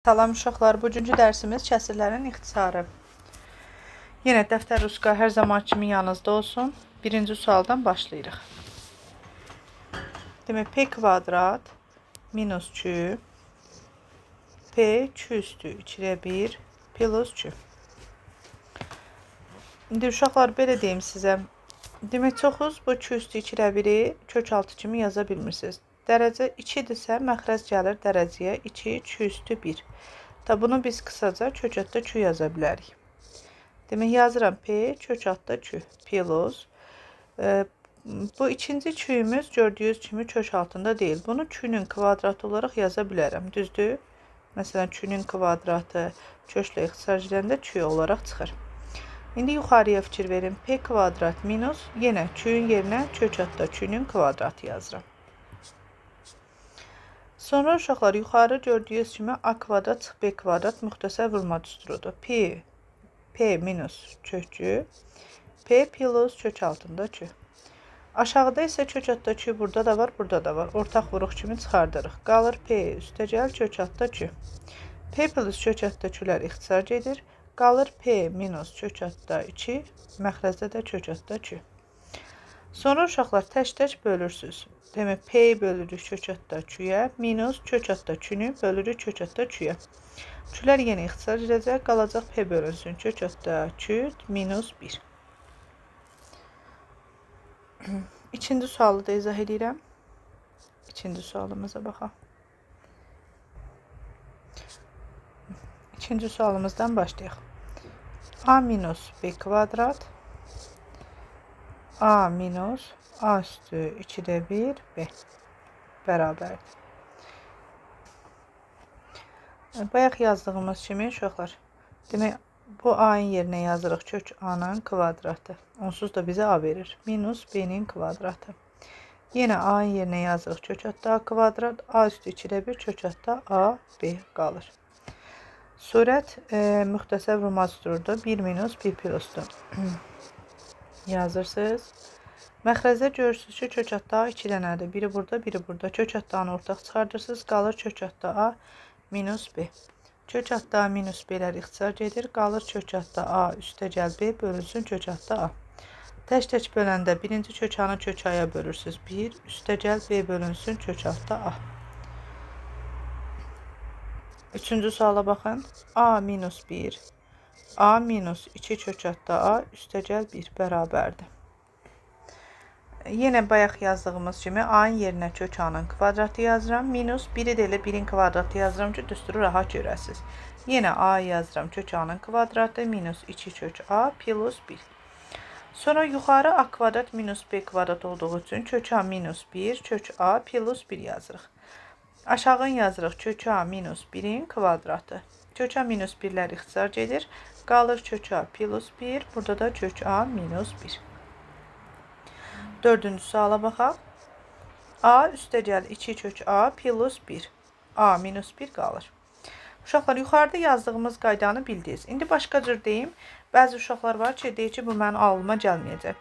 Salam uşaqlar, bugünkü dərsimiz kəsirlərin ixtisarı. Yenə dəftər ruska hər zaman kimi yanınızda olsun. Birinci sualdan başlayırıq. Demək, p kvadrat minus q, p q üstü 2-yə 1 plus q. İndi uşaqlar, belə deyim sizə. Demək, çoxuz bu q üstü 2-yə 1-i kök altı kimi yaza bilmirsiniz. Dərəcə 2-dirsə, məxrəc gəlir dərəcəyə 2 q üstü 1. Bunu biz qısaca kök altda q yaza bilərik. Demək, yazıram p kök altda q plus. Bu ikinci q'ümüz gördüyünüz kimi kök altında deyil. Bunu q'nün kvadratı olaraq yaza bilərəm. Düzdür? Məsələn, q'nün kvadratı köklə ixtisar ediləndə q olaraq çıxır. İndi yuxarıya fikir verin. P kvadrat minus yenə q'ün yerinə kök altda q'nün kvadratı yazıram. Sonra uşaqlar, yuxarı gördüyünüz kimi a kvadrat çıx b kvadrat müxtəsər vurma düsturudur. P minus kökü, p plus kök altında q. Aşağıda isə kök altda q burada da var, burada da var. Ortaq vuruq kimi çıxardırıq. Qalır p üstəgəl kök altda q. P plus kök altda q'lər ixtisar gedir. Qalır p minus kök altda 2, məxrəcdə də kök altda q. Sonra uşaqlar tək-tək bölürsünüz. Demək, p bölürük kök altda q'yə, minus kök altda q'nü bölürük kök altda q'yə. Q'lər yenə ixtisar edəcək, qalacaq p bölünsün kök altda q minus 1. İkinci sualı da izah edirəm. İkinci sualımıza baxaq. İkinci sualımızdan başlayaq. A minus b kvadrat, a minus a üstü 2'də 1 b bərabərdir. Bayaq yazdığımız kimi uşaqlar. Demək, bu a-nın yerinə yazırıq kök a-nın kvadratı. Onsuz da bizə a verir. Minus b-nin kvadratı. Yenə a-nın yerinə yazırıq kök altda a kvadrat. A üstü 2'də 1 kök altda a b qalır. Surət müxtəsər vurma düsturudur. 1 minus 1 plusdur. Yazırsınız. Məxrəcdə görürsünüz ki, kök altda a 2 dənədir. Biri burada, biri burada. Kök altda a-nı ortaq çıxardırsınız. Qalır kök altda a minus b. Kök altda a minus b-lər ixtisar gedir. Qalır kök altda a üstəgəl b bölünsün kök altda a. Tək-tək böləndə birinci kök a-nı kök a-ya bölürsünüz. 1 üstəgəl b bölünsün kök altda a. Üçüncü suala baxın. A minus 1. A minus 2 kök altda a üstəgəl 1 bərabərdir. Yenə bayaq yazdığımız kimi a-nın yerinə kök a-nın kvadratı yazıram. Minus 1-i də elə 1-in kvadratı yazıram ki, düsturu rahat görəsiniz. Yenə a yazıram kök a-nın kvadratı. Minus 2 kök a plus 1. Sonra yuxarı a kvadrat minus b kvadrat olduğu üçün kök a minus 1 kök a plus 1 yazırıq. Aşağıdan yazırıq kök a minus 1-in kvadratı. Kök a minus 1-lər ixtisar gedir. Qalır kök a plus 1. Burada da kök a minus 1. Dördüncü suala baxaq. A üstəgəl 2 kök a plus 1. A minus 1 qalır. Uşaqlar, yuxarıda yazdığımız qaydanı bildiniz. İndi başqa cür deyim. Bəzi uşaqlar var ki, deyir ki, bu mənim ağlıma gəlməyəcək.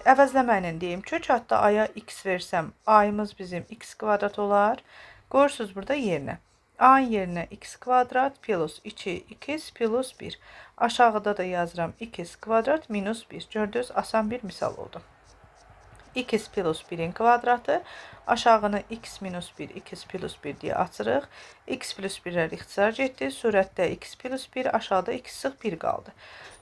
Əvəzləməklə deyim. Kök altda a-ya x versəm, a-yımız bizim x kvadrat olar. Qoyursunuz burada yerinə. A-nın yerinə x kvadrat plus 2x plus 1. Aşağıda da yazıram x kvadrat minus 1. Gördünüz, asan bir misal oldu. X plus 1'in kvadratı. Aşağını x minus 1, x plus 1 deyə açırıq. X plus 1'lər ixtisar getdi. Surətdə x plus 1, aşağıda x sıx 1 qaldı.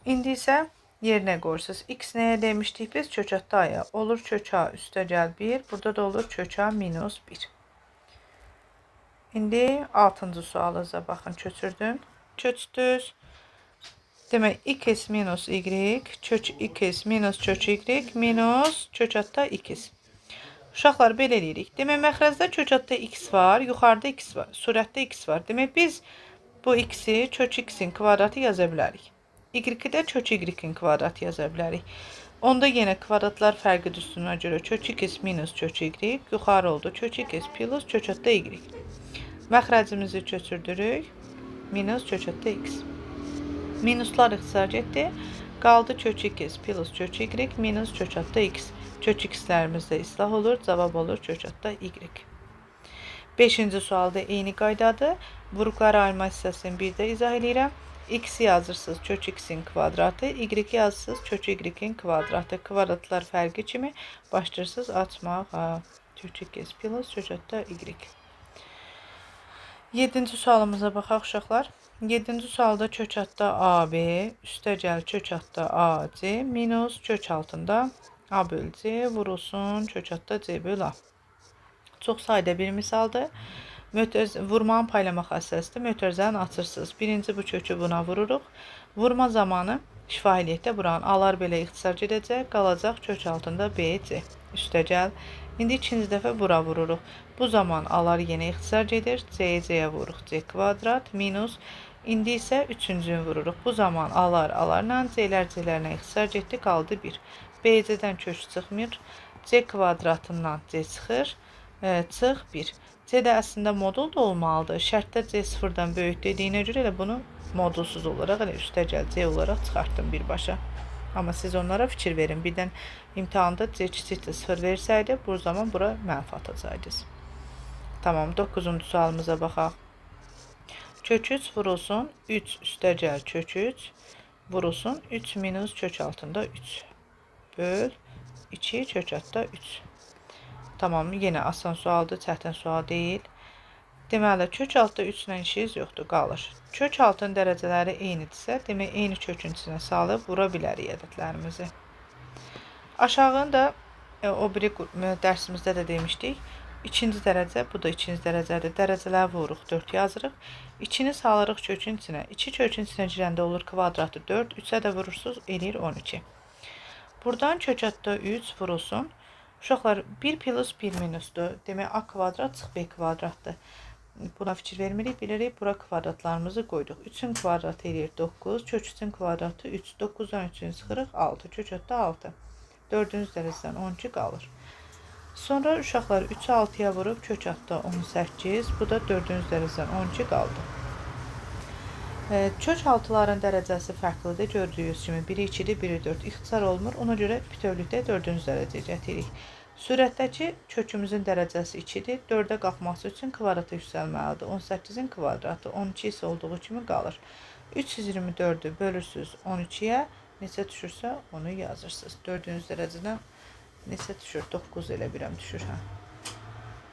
İndi isə yerinə qoyursunuz. X nəyə demişdik biz? Kök altda a-ya. Olur kök a üstəgəl 1. Burada da olur kök a minus 1. İndi 6-cı sualınıza baxın. Köçürdüm. Köçdünüz. Demək, x minus y, kök x minus kök y minus kök altda x. Uşaqlar, belə eləyirik. Demək, məxrəcdə kök altda x var, yuxarıda x var, surətdə x var. Demək, biz bu x-i kök x-in kvadratı yaza bilərik. Y-i də kök y-in kvadratı yaza bilərik. Onda yenə kvadratlar fərqi düsturuna görə kök x minus kök y, yuxarı oldu kök x plus kök altda y. Məxrəcimizi köçürdürük. Minus kök altda x. Minuslar ixtisar getdi. Qaldı kök x plus kök y minus kök altda x. Kök x-lərimiz də islah olur. Cavab olur kök altda y. 5-ci sualda eyni qaydadır. Vuruqlar ayırma hissəsini bir də izah edirəm. X yazırsınız kök x-in kvadratı, y yazırsınız kök y-in kvadratı. Kvadratlar fərqi kimi başlayırsınız açmağa. Kök x plus kök hətta y. 7-ci sualımıza baxaq uşaqlar. 7-ci sualda kök hətta AB üstəgəl kök hətta AC minus kök altında A bölü C vurulsun kök hətta C bölü A. Çox sadə bir misaldır. Vurmanın paylama xassəsidir. Mötərizəni açırsınız. Birinci bu kökü buna vururuq. Vurma zamanı şifahiyyətdə buranın A'lar belə ixtisar gedəcək. Qalacaq kök altında BC. Üstəgəl. İndi ikinci dəfə bura vururuq. Bu zaman A'lar yenə ixtisar gedir. C-C'yə vururuq. C kvadrat minus. İndi isə üçüncünü vururuq. Bu zaman A'larla C'lər C-lərlə ixtisar getdi. Qaldı 1. BC-dən kök çıxmır. C kvadratından C çıxır. Çıx 1. C də əslində modul da olmalıdır. Şərtdə C sıfırdan böyük dediyinə görə elə bunu modulsuz olaraq, elə üstəgəl C olaraq çıxartdım birbaşa. Amma siz onlara fikir verin. Birdən imtahanda C kiçikdir 0 versəydi, bu zaman bura mənfi atacaqdınız. Tamam, 9-cu sualımıza baxaq. Kök 3 vurulsun 3 üstəgəl kök 3 vurulsun 3 minus kök altında 3 böl 2 kök hətta 3. Tamam, yenə asan sualdır, çətin sual deyil. Deməli, kök altında 3 ilə işiniz yoxdur, qalır. Kök altının dərəcələri eynidirsə, demək, eyni kökün içinə salıb vura bilərik ədədlərimizi. Aşağını da o biri dərsimizdə də demişdik. İkinci dərəcə, bu da ikinci dərəcədir. Dərəcələri vururuq, 4 yazırıq. 2-ni salırıq kökün içinə. 2 kökün içinə girəndə olur kvadratı 4, 3-ə də vurursunuz, eləyir 12. Buradan kök hətta 3 vurulsun. Uşaqlar 1 plus 1 minusdur. Demək, A kvadrat çıx B kvadratdır. Buna fikir vermirik, bilirik. Bura kvadratlarımızı qoyduq. 3-ün kvadratı eləyir 9. Kök 3-ün kvadratı 3. 9-dan 3-ünü çıxırıq 6. Kök hətta 6. 4-cü dərəcədən 12 qalır. Sonra uşaqlar 3-ü 6-ya vurub kök hətta 18. Bu da 4-cü dərəcədən 12 qaldı. Kök altıların dərəcəsi fərqlidir. Gördüyünüz kimi 1-i 2-dir, 1-i 4 ixtisar olmur. Ona görə bütövlükdə 4-cü dərəcəyə gətiririk. Surətdəki kökümüzün dərəcəsi 2-dir. 4-ə qalxması üçün kvadrata yüksəlməlidir. 18-in kvadratı 12 isə olduğu kimi qalır. 324-ü bölürsünüz 12-yə. Neçə düşürsə onu yazırsınız. 4-cü dərəcədən neçə düşür? 9 elə birəm düşür.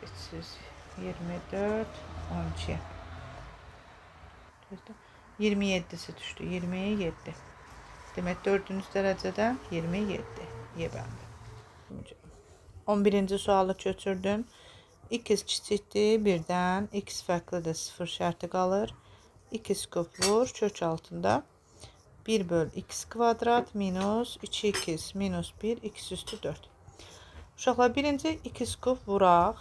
324, 12. 27'si düşdü. 27. Demək 4-cü dərəcədən 27. Yebəndi. 11-ci sualı köçürdüm. X kiçikdir 1-dən. X fərqlidir 0 şərti qalır. X kub vur kök altında. 1 böl x kvadrat minus 2x minus 1 x üstü 4. Uşaqlar, birinci x kub vuraq.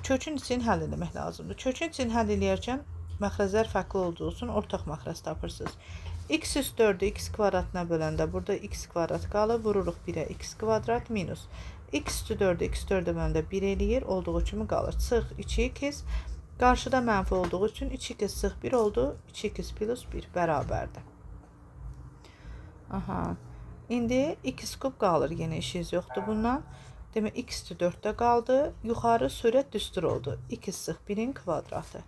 Kökün için həll etmək lazımdır. Kökün için həll edərkən məxrəzlər fərqli olduğu üçün ortaq məxrəz tapırsınız. X üstü 4'ü x kvadratına böləndə burada x kvadrat qalır. Vururuq 1'ə x kvadrat minus. X üstü 4'ü x 4'ə böləndə 1 eləyir. Olduğu kimi qalır. Çıx 2x. Qarşıda mənfi olduğu üçün 2x çıx 1 oldu. 2x plus 1 bərabərdir. Aha. İndi x kub qalır. Yenə işiniz yoxdur bundan. Demək x üstü 4'də qaldı. Yuxarı sürət düstur oldu. 2 sıx 1'in kvadratı.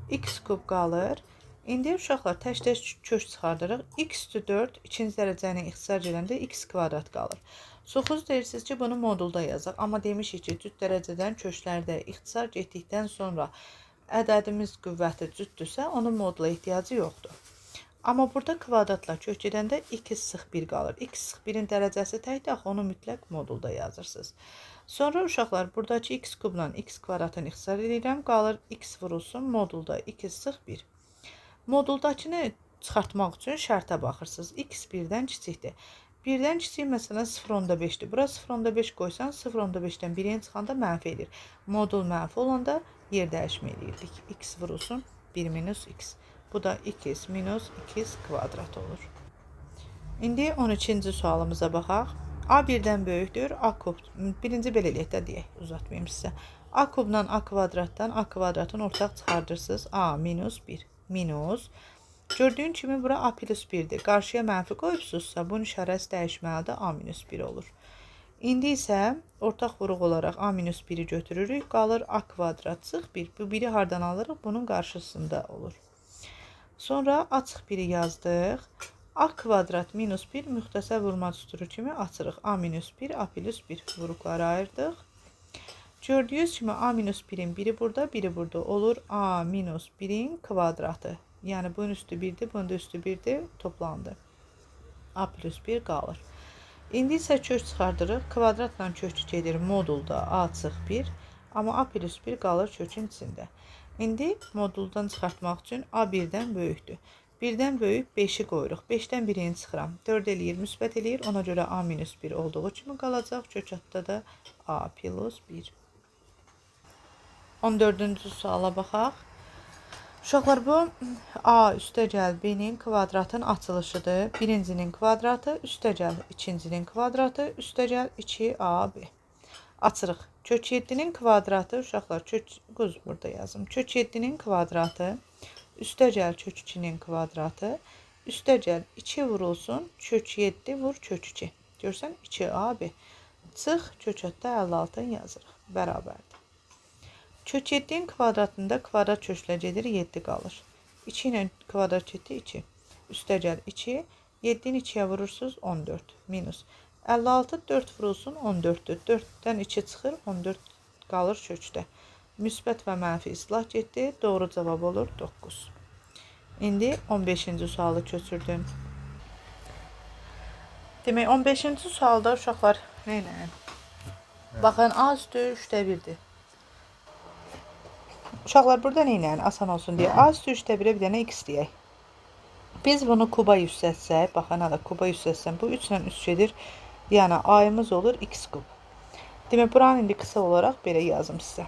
X kub qalır. İndi uşaqlar tək-tək kök çıxardırıq. X üstü 4 ikinci dərəcəni ixtisar edəndə x kvadrat qalır. Soxuz deyirsiniz ki, bunu modulda yazaq. Amma demişik ki, cüt dərəcədən köklərdə ixtisar getdikdən sonra ədədimiz qüvvəti cütdürsə, onun modula ehtiyacı yoxdur. Amma burada kvadratla kök gedəndə x sıx 1 qalır. X sıx 1'in dərəcəsi təkdir, axı onu mütləq modulda yazırsınız. Sonra uşaqlar, buradakı x kubla x kvadratını ixtisar edirəm. Qalır x vurulsun modulda 2 sıx 1. Moduldakını çıxartmaq üçün şərtə baxırsınız. X 1-dən kiçikdir. 1-dən kiçik məsələn 0.5'dir. Bura 0.5 qoysan 0.5'dən 1'in çıxanda mənfi edir. Modul mənfi olanda yer dəyişmə edirdik. X vurulsun 1 minus x. Bu da 2x minus 2x kvadrat olur. İndi 12-ci sualımıza baxaq. A 1-dən böyükdür. A kub. Birinci belə eləyək də deyək. Uzatmayayım sizə. A kubla A kvadratdan A kvadratın ortaq çıxardırsınız. A minus 1 minus. Gördüyün kimi bura A plus 1'dir. Qarşıya mənfi qoyubsuzsa bunun işarəsi dəyişməlidir. A minus 1 olur. İndi isə ortaq vuruq olaraq a minus 1-i götürürük. Qalır a kvadrat çıx 1. Bu 1-i hardan alırıq? Bunun qarşısında olur. Sonra a çıx 1-i yazdıq. A kvadrat minus 1 müxtəsər vurma düsturu kimi açırıq. A minus 1, A plus 1 vuruqları ayırdıq. Gördüyünüz kimi A minus 1-in biri burada, biri burada olur. A minus 1-in kvadratı. Yəni bunun üstü 1-dir, bunun da üstü 1-dir, toplandı. A plus 1 qalır. İndi isə kök çıxardırıq. Kvadratla kök gedir modulda A çıx 1. Amma A plus 1 qalır kökün içində. İndi moduldan çıxartmaq üçün A 1-dən böyükdür. 1-dən böyük 5-i qoyuruq. 5-dən 1-ini çıxıram. 4 eləyir, müsbət eləyir. Ona görə A minus 1 olduğu kimi qalacaq. Kök altda da A plus 1. 14-cü suala baxaq. Uşaqlar, bu A üstəgəl B-nin kvadratın açılışıdır. Birincinin kvadratı üstəgəl ikincinin kvadratı üstəgəl 2AB. Açırıq. Kök 7-nin kvadratı, uşaqlar, quz burada yazım. Kök 7-nin kvadratı üstəgəl kök 2-nin kvadratı üstəgəl 2 vurulsun kök 7 vur kök 2. Görsən 2AB. Çıx kök altda 56-ını yazırıq. Bərabərdir. Kök 7-nin kvadratında kvadrat köklə gedir 7 qalır. 2 ilə kvadrat getdi 2. Üstəgəl 2. 7-ni 2-yə vurursunuz 14. Minus. 56 4 vurulsun 14-dür. 4-dən 2 çıxır 14 qalır kökdə. Müsbət və mənfi islah getdi. Doğru cavab olur 9. İndi 15-ci sualı köçürdüm. Demək 15-ci sualda uşaqlar neynəyən? Baxın A üstü 3-də 1-dir. Uşaqlar burada neynəyən? Asan olsun deyə A üstü 3-də 1-ə bir dənə x deyək. Biz bunu kuba yüksətsək, baxın hələ kuba yüksətsəm, bu 3 ilə 3 gedir. Yəni A-yımız olur x kub. Demək buranın indi qısa olaraq belə yazım sizə.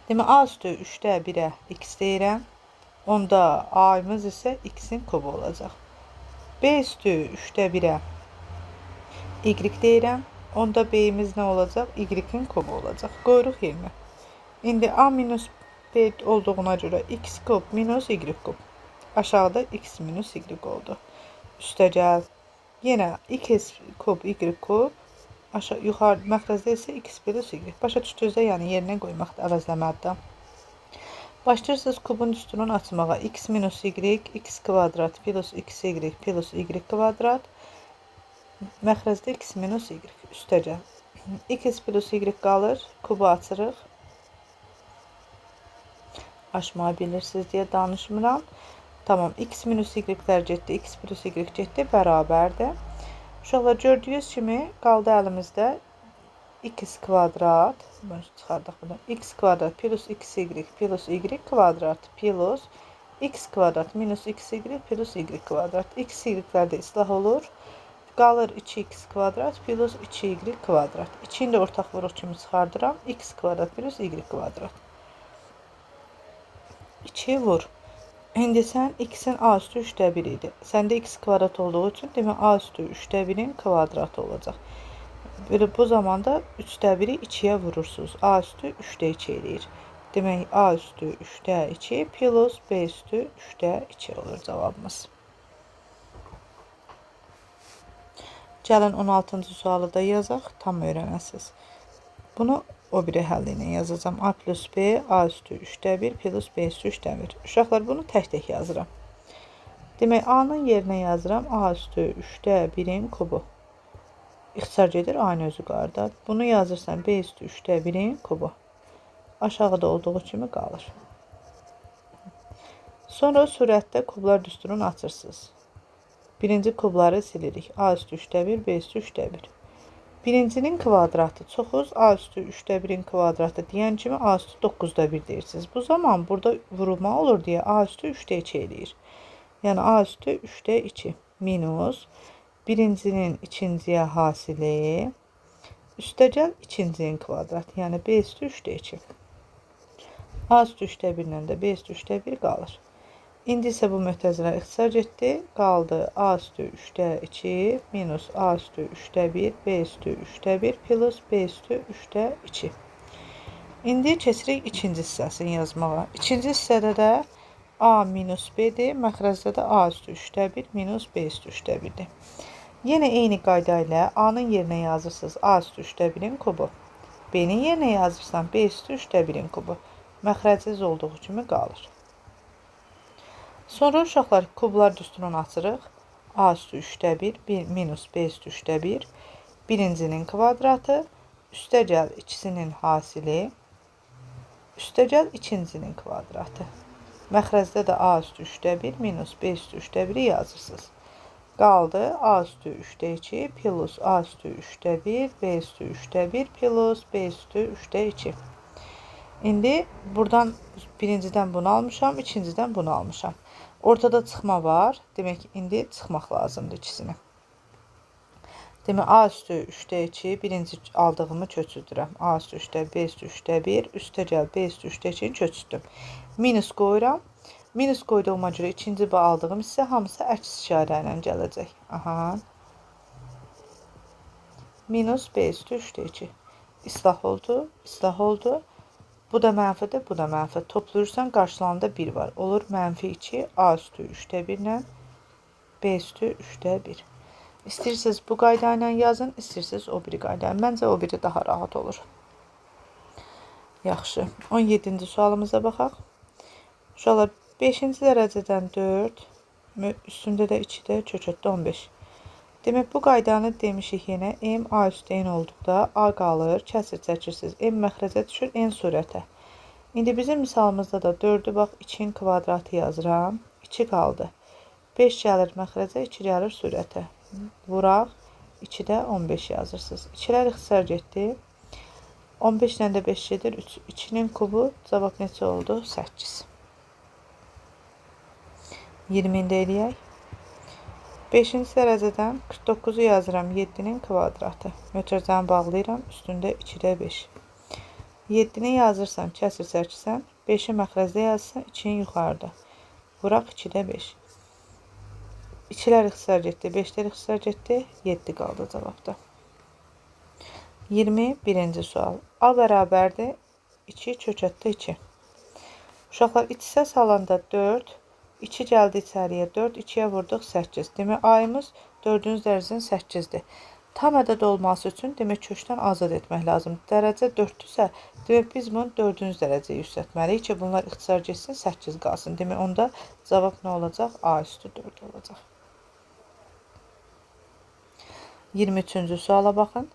Demək A üstü 3-də 1-ə x deyirəm. Onda A-yımız isə x-in kubu olacaq. B üstü 3-də 1-ə y deyirəm. Onda B-imiz nə olacaq? Y-in kubu olacaq. Qoyuruq yerinə. İndi A minus B olduğuna görə x kub minus y kub. Aşağıda x minus y oldu. Üstəgəl yenə x kub y kub. Yuxarı məxrəcdə isə x plus y. Başa düşdünüz də, yəni yerinə qoymaq əvəzləməkdə. Başlayırsınız kubun üstünün açmağa. X minus y, x kvadrat plus xy plus y kvadrat. Məxrəcdə x minus y. Üstəgəl. X plus y qalır. Kubu açırıq. Açmayı bilirsiniz deyə danışmıram. Tamam. X minus y-lər getdi. X plus y getdi. Bərabərdir. Uşaqlar gördüyünüz kimi qaldı əlimizdə x kvadrat. Bunu çıxardıq buradan. X kvadrat plus xy plus y kvadrat plus x kvadrat minus xy plus y kvadrat. X y-lər də islah olur. Qalır 2x kvadrat plus 2y kvadrat. 2-ni də ortaq vuruq kimi çıxardıram. X kvadrat plus y kvadrat. 2 vur. İndi sən x-in A üstü 3-də 1 idi. Səndə x kvadrat olduğu üçün demək A üstü 3-də 1-in kvadratı olacaq. Bu zamanda 3-də 1-i 2-yə vurursunuz. A üstü 3-də 2 eləyir. Demək A üstü 3-də 2 plus B üstü 3-də 2 olur cavabımız. Gəlin 16-cı sualı da yazaq, tam öyrənəsiniz. Bunu o biri həll ilə yazacağım. A plus B, A üstü 3-də 1 plus B üstü 3-də 1. Uşaqlar bunu tək-tək yazıram. Demək, A-nın yerinə yazıram. A üstü 3-də 1-in kubu. İxtisar gedir, aynı özü qarda. Bunu yazırsan B üstü 3-də 1-in kubu. Aşağıda olduğu kimi qalır. Sonra sürətdə kublar düsturunu açırsınız. Birinci kubları silirik. A üstü 3-də 1, B üstü 3-də 1. Birincinin kvadratı çoxuz, A üstü 3-də 1-in kvadratı deyən kimi A üstü 9-da 1 deyirsiniz. Bu zaman burada vurulma olur deyə A üstü 3-də 2 eləyir. Yəni A üstü 3-də 2 minus birincinin ikinciyə hasili üstəgəl ikincinin kvadratı. Yəni B üstü 3-də 2. A üstü 3-də 1 ilə də B üstü 3-də 1 qalır. İndi isə bu möhtəzələr ixtisar getdi. Qaldı A üstü 3-də 2 minus A üstü 3-də 1, B üstü 3-də 1 plus B üstü 3-də 2. İndi keçirik ikinci hissəsini yazmağa. İkinci hissədə də A minus B-dir. Məxrəcdə də A üstü 3-də 1 minus B üstü 3-də 1-dir. Yine eyni qayda ilə A-nın yerinə yazırsınız A üstü 3-1-in kubu. B-nin yerinə yazırsan B üstü 3-1-in kubu. Məxrəciniz olduğu kimi qalır. Sonra uşaqlar kublar düsturunu açırıq. A üstü 3-1 minus B üstü 3-1. Birincinin kvadratı üstəgəl ikisinin hasili üstəgəl ikincinin kvadratı. Məxrəcdə də A üstü 3-1 minus B üstü 3-1-i yazırsınız. Qaldı A üstü 3-2 plus A üstü 3-1 B üstü 3-1 plus B üstü 3-2. İndi buradan birincidən bunu almışam, ikincidən bunu almışam. Ortada çıxma var. Demək indi çıxmaq lazımdır ikisini. Demək A üstü 3-2 birinci aldığımı köçürdürəm. A üstü 3-1 B üstü 3-1 üstəgəl B üstü 3-2-ni köçürdüm. Minus qoyuram. Minus qoyduğuma görə ikinci aldığım isə hamısı əks işarə ilə gələcək. Aha. Minus B üstü 3-2. İslah oldu, islah oldu. Bu da mənfidir, bu da mənfi. Toplayırsan qarşılarında 1 var. Olur mənfi 2 A üstü 3-1 ilə B üstü 3-1. İstəyirsiniz bu qayda ilə yazın, istəyirsiniz o biri qayda. Məncə o biri daha rahat olur. Yaxşı. 17-ci sualımıza baxaq. Uşaqlar 5-ci dərəcədən 4, üstündə də 2-də kökətdə 15. Demək bu qaydanı demişik yenə. M A üstü n olduqda A qalır, kəsir çəkirsiniz. M məxrəcə düşür, n surətə. İndi bizim misalımızda da 4-ü bax 2-nin kvadratı yazıram. 2 qaldı. 5 gəlir məxrəcə, 2 gəlir surətə. Vuraq, 2-də 15 yazırsınız. 2-lər ixtisar getdi. 15 ilə də 5 gedir, 3. 2-nin kubu cavab neçə oldu? 8. 20-ni də eləyək. 5-ci dərəcədən 49-u yazıram 7-nin kvadratı. Mötərizəni bağlayıram, üstündə 2-də 5. 7-ni yazırsan, kəsir çəkirsən, 5-i məxrəcdə yazırsan, 2-ni yuxarıda. Vuraq 2-də 5. 2-lər ixtisar getdi, 5-lər ixtisar getdi, 7 qaldı cavabda. 21-ci sual. A bərabərdir 2 kökətdə 2. Uşaqlar iç hissə salanda 4, 2 gəldi içəriyə, 4, 2-yə vurduq 8. Demək, ayımız 4-cü dərəcənin 8-dir. Tam ədəd olması üçün demək kökdən azad etmək lazımdır. Dərəcə 4-dürsə, demək biz bunu 4-cü dərəcəyə yüksəltməliyik ki, bunlar ixtisar getsin, 8 qalsın. Demək, onda cavab nə olacaq? A üstü 4 olacaq. 23-cü suala baxın.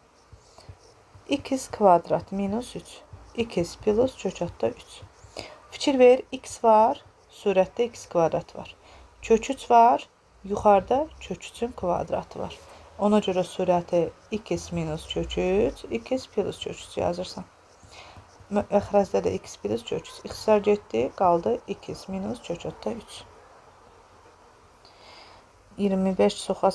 X kvadrat minus 3. X plus kökətdə 3. Fikir ver, x var, surətdə x kvadrat var. Kök 3 var, yuxarıda kök 3-ün kvadratı var. Ona görə surəti x minus kök 3, x plus kök 3 yazırsan. Məxrəcdə də x plus kök 3. İxtisar getdi, qaldı x minus kökətdə 3. 25 soxa